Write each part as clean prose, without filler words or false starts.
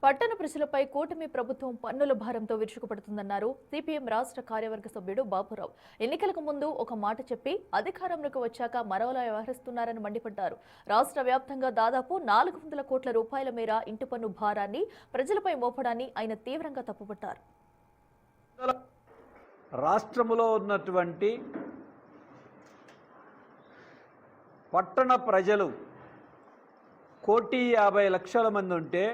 పట్టణ ప్రజలపై కూటమి ప్రభుత్వం పన్నుల భారంతో విరుచుకుపడుతుందన్నారు సిపిఎం రాష్ట్ర కార్యవర్గ సభ్యుడు బాబురావు. ఎన్నికలకు ముందు ఒక మాట చెప్పి అధికారంలోకి వచ్చాక మరోలా వ్యవహరిస్తున్నారని మండిపడ్డారు. రాష్ట్ర వ్యాప్తంగా దాదాపు 400 కోట్ల రూపాయల మేర ఇంటి పన్ను భారాన్ని ప్రజలపై మోపడాన్ని ఆయన తీవ్రంగా తప్పుపట్టారు. రాష్ట్రంలో ఉన్నటువంటి పట్టణ ప్రజలు 1,50,00,000 మంది ఉంటే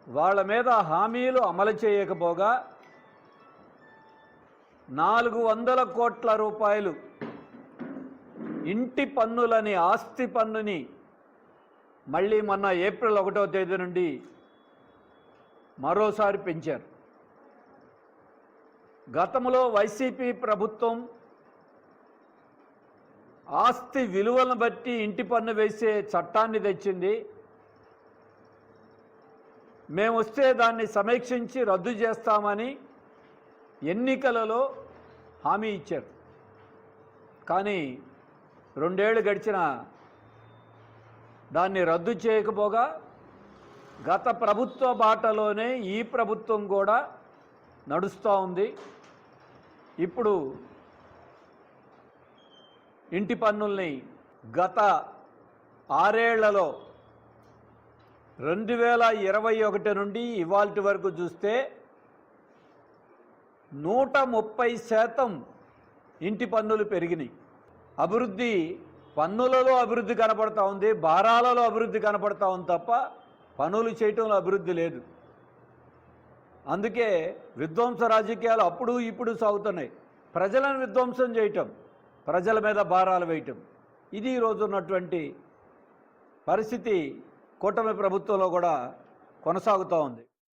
వాళ్ళ మీద హామీలు అమలు చేయకపోగా 400 కోట్ల రూపాయలు ఇంటి పన్నులని, ఆస్తి పన్నుని మళ్ళీ మొన్న ఏప్రిల్ 1వ తేదీ నుండి మరోసారి పెంచారు. గతంలో వైసీపీ ప్రభుత్వం ఆస్తి విలువలను బట్టి ఇంటి పన్ను వేసే చట్టాన్ని తెచ్చింది. మేము వస్తే దాన్ని సమీక్షించి రద్దు చేస్తామని ఎన్నికలలో హామీ ఇచ్చారు. కానీ 2 ఏళ్ళు గడిచిన దాన్ని రద్దు చేయకపోగా గత ప్రభుత్వ బాటలోనే ఈ ప్రభుత్వం కూడా నడుస్తూ ఉంది. ఇప్పుడు ఇంటి పన్నుల్ని గత 6 ఏళ్లలో 2021 నుండి ఇవాల్టి వరకు చూస్తే 130% ఇంటి పన్నులు పెరిగినాయి. అభివృద్ధి పన్నులలో అభివృద్ధి కనపడతా ఉంది, భారాలలో అభివృద్ధి కనపడతా ఉంది తప్ప పనులు చేయటంలో అభివృద్ధి లేదు. అందుకే విధ్వంస రాజకీయాలు అప్పుడు ఇప్పుడు సాగుతున్నాయి. ప్రజలను విధ్వంసం చేయటం, ప్రజల మీద భారాలు వేయటం, ఇది ఈరోజు ఉన్నటువంటి పరిస్థితి కూటమి ప్రభుత్వంలో కూడా కొనసాగుతూ ఉంది.